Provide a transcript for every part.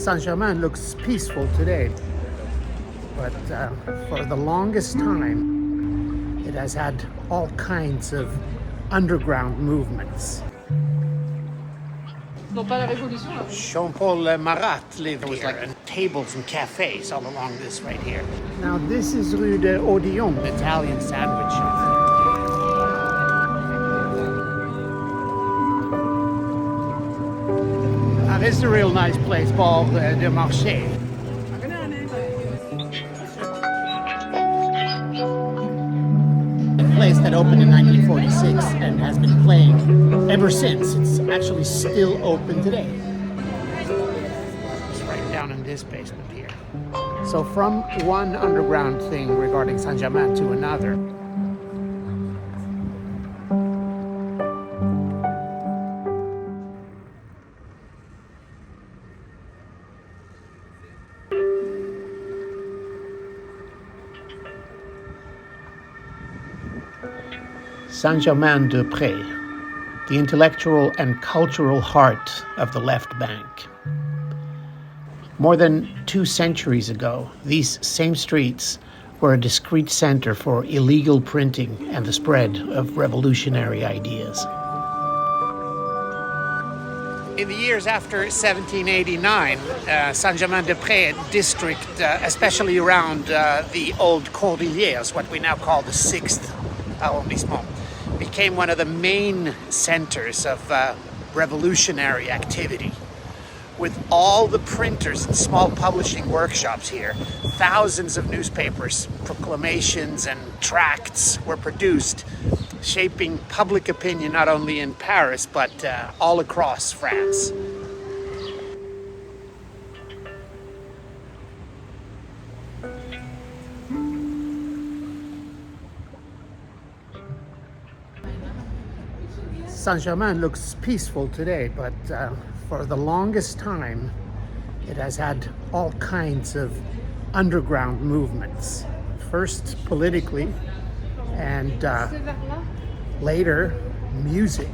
Saint-Germain looks peaceful today, but for the longest time, it has had all kinds of underground movements. Jean-Paul Marat lived here, and tables and cafes all along this right here. Now this is Rue de Odillon, Italian sandwich shop. Now this is a real nice place, Boulevard de Marché. A place that opened in 1946 and has been playing ever since. It's actually still open today. It's right down in this basement here. So from one underground thing regarding Saint-Germain to another. Saint-Germain-des-Prés, the intellectual and cultural heart of the left bank. More than 2 centuries ago, these same streets were a discrete center for illegal printing and the spread of revolutionary ideas. In the years after 1789, Saint-Germain-des-Prés district, especially around the old Cordilleers, what we now call the 6th arrondissement, became one of the main centers of revolutionary activity. With all the printers and small publishing workshops here, thousands of newspapers, proclamations, and tracts were produced, shaping public opinion not only in Paris, but all across France. Saint-Germain looks peaceful today, but for the longest time, it has had all kinds of underground movements. First politically, and later music.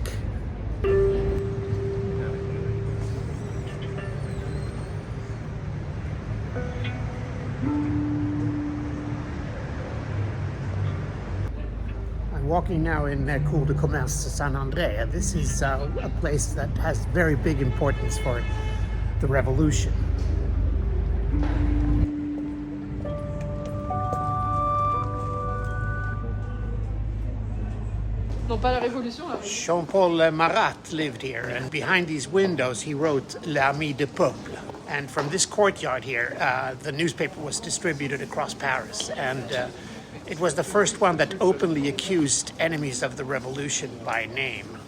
Walking now in Cour de Commerce Saint-André. This is a place that has very big importance for the revolution. Jean-Paul Marat lived here, and behind these windows he wrote L'Ami du Peuple. And from this courtyard here, the newspaper was distributed across Paris, and it was the first one that openly accused enemies of the revolution by name.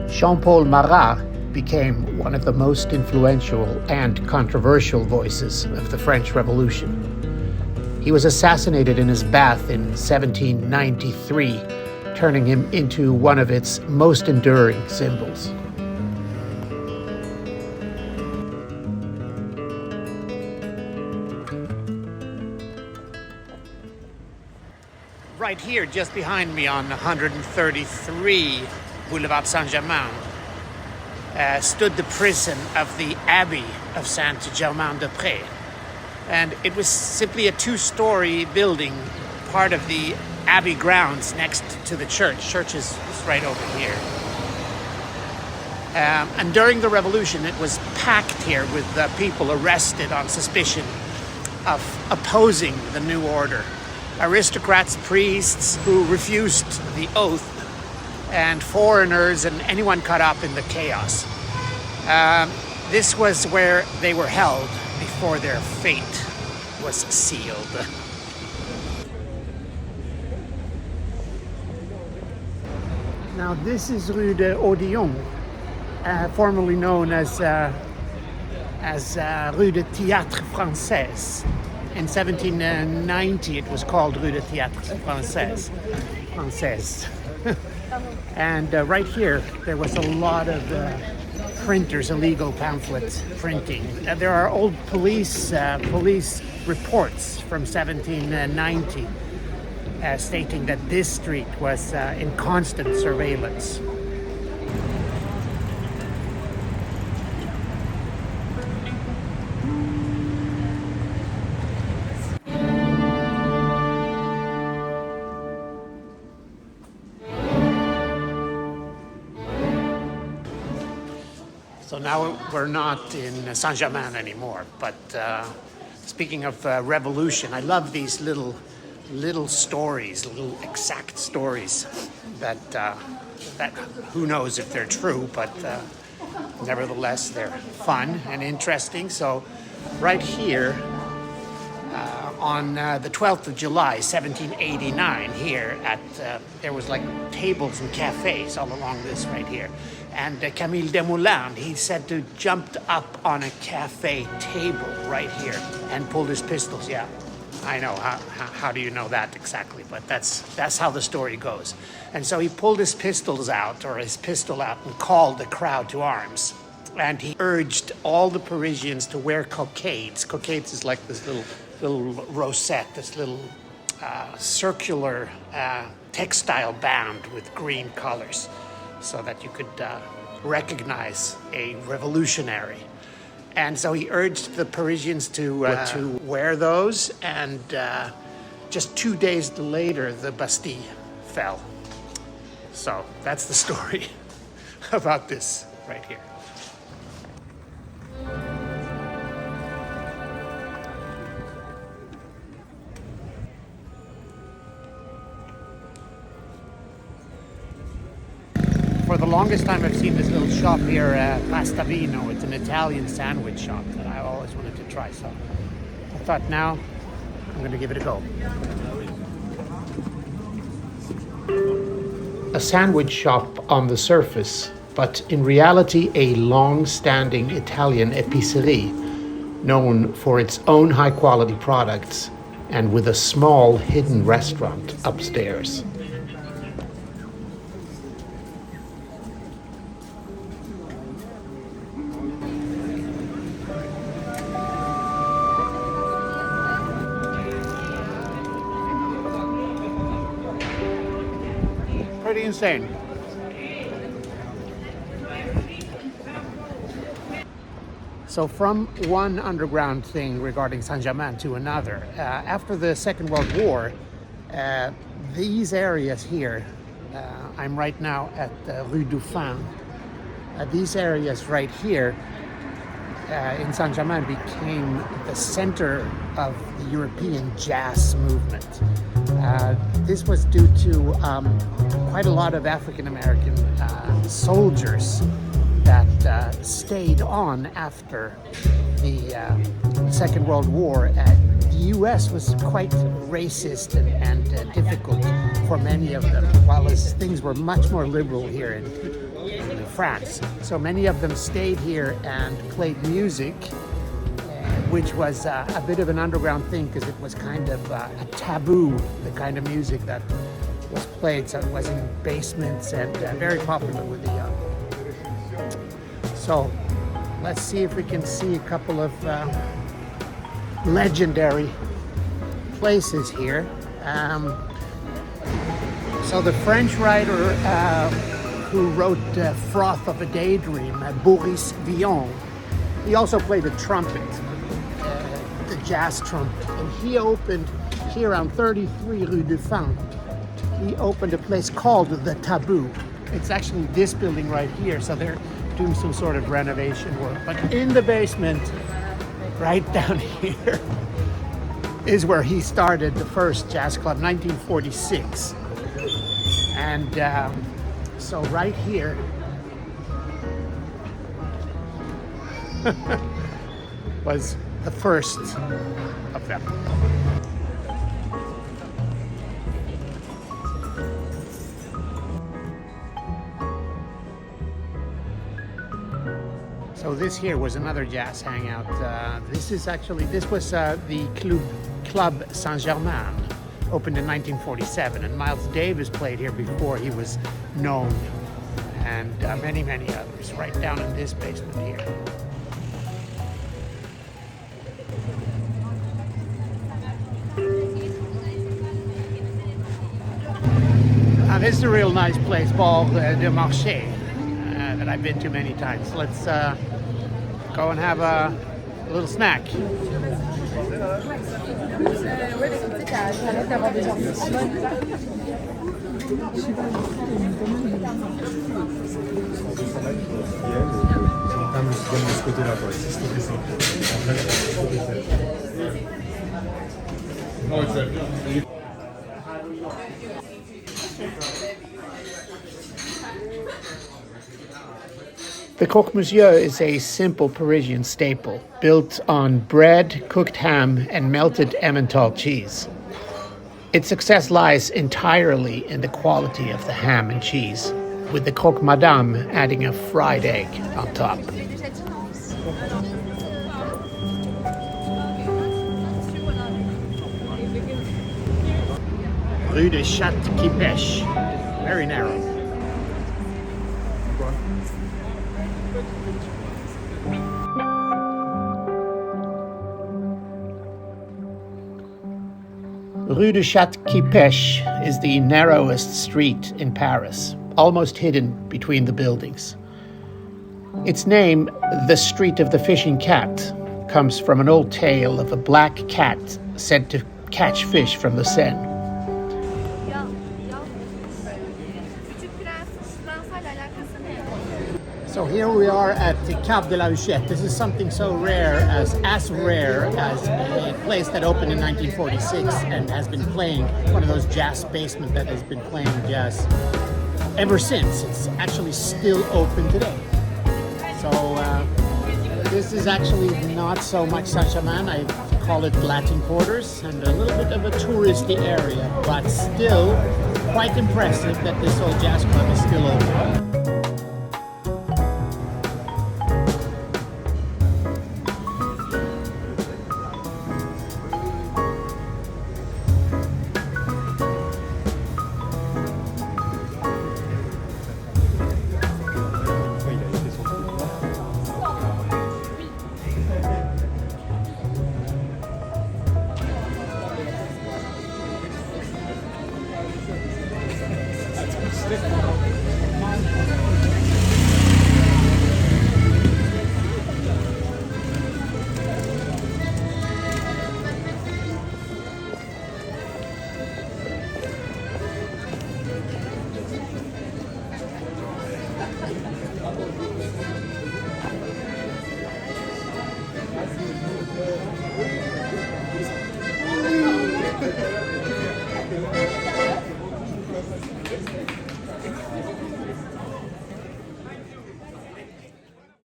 Jean-Paul Marat became one of the most influential and controversial voices of the French Revolution. He was assassinated in his bath in 1793, turning him into one of its most enduring symbols. Right here, just behind me on 133 Boulevard Saint-Germain, stood the prison of the Abbey of Saint-Germain-des-Prés. And it was simply a 2-story building, part of the Abbey grounds next to the church. Church is right over here. And during the Revolution, it was packed here with people arrested on suspicion of opposing the new order. Aristocrats, priests who refused the oath, and foreigners and anyone caught up in the chaos. This was where they were held before their fate was sealed. Now this is Rue de Odillon, formerly known as Rue de Théâtre Française. In 1790, it was called Rue de Théâtre Française. And right here, there was a lot of printers, illegal pamphlets printing. There are old police reports from 1790 stating that this street was in constant surveillance. So now we're not in Saint-Germain anymore, but speaking of revolution, I love these little stories, little exact stories that who knows if they're true, but nevertheless they're fun and interesting. So right here on the 12th of July 1789 here at there was like tables and cafes all along this right here, and Camille Desmoulins, he said to jumped up on a cafe table right here and pulled his pistols. Yeah, I know. How do you know that exactly? But that's how the story goes. And so he pulled his pistol out, and called the crowd to arms. And he urged all the Parisians to wear cockades. Cockades is like this little rosette, this little circular textile band with green colors, so that you could recognize a revolutionary. And so he urged the Parisians to wear those, and just 2 days later, the Bastille fell. So that's the story about this right here. For the longest time, I've seen this little shop here, Pastavino. It's an Italian sandwich shop that I always wanted to try. So I thought now I'm going to give it a go. A sandwich shop on the surface, but in reality a long-standing Italian épicerie known for its own high-quality products and with a small hidden restaurant upstairs. Pretty insane. So from one underground thing regarding Saint-Germain to another, after the Second World War, these areas here, I'm right now at Rue du Chat. These areas right here in Saint-Germain became the center of the European jazz movement. This was due to quite a lot of African-American soldiers that stayed on after the Second World War. The U.S. was quite racist and difficult for many of them, while things were much more liberal here in France. So many of them stayed here and played music, which was a bit of an underground thing because it was kind of a taboo, the kind of music that was played. So it was in basements and very popular with the young. So let's see if we can see a couple of legendary places here. So the French writer who wrote Froth of a Daydream, Boris Vian, he also played a trumpet, the jazz trumpet, and he opened here on 33 Rue du Chat. He opened a place called the Tabou. It's actually this building right here, so they're doing some sort of renovation work. But in the basement, right down here, is where he started the first jazz club, 1946. And so right here was the first of them. So this here was another jazz hangout. This was the Club Saint-Germain, opened in 1947, and Miles Davis played here before he was known, and many others, right down in this basement here. This is a real nice place, Boulevard de Marché, that I've been to many times. Let's go and have a little snack. viens de ce côté-là, quoi. C'est stocké ça. The croque monsieur is a simple Parisian staple, built on bread, cooked ham, and melted Emmental cheese. Its success lies entirely in the quality of the ham and cheese, with the croque madame adding a fried egg on top. Rue du Chat-qui-Pêche, very narrow. Rue du Chat-qui-Pêche is the narrowest street in Paris, almost hidden between the buildings. Its name, the Street of the Fishing Cat, comes from an old tale of a black cat said to catch fish from the Seine. So here we are at the Cave de la Huchette. This is something so rare as a place that opened in 1946 and has been playing, one of those jazz basements that has been playing jazz ever since. It's actually still open today. So this is actually not so much Saint-Germain. I call it Latin Quarters and a little bit of a touristy area, but still quite impressive that this old jazz club is still open.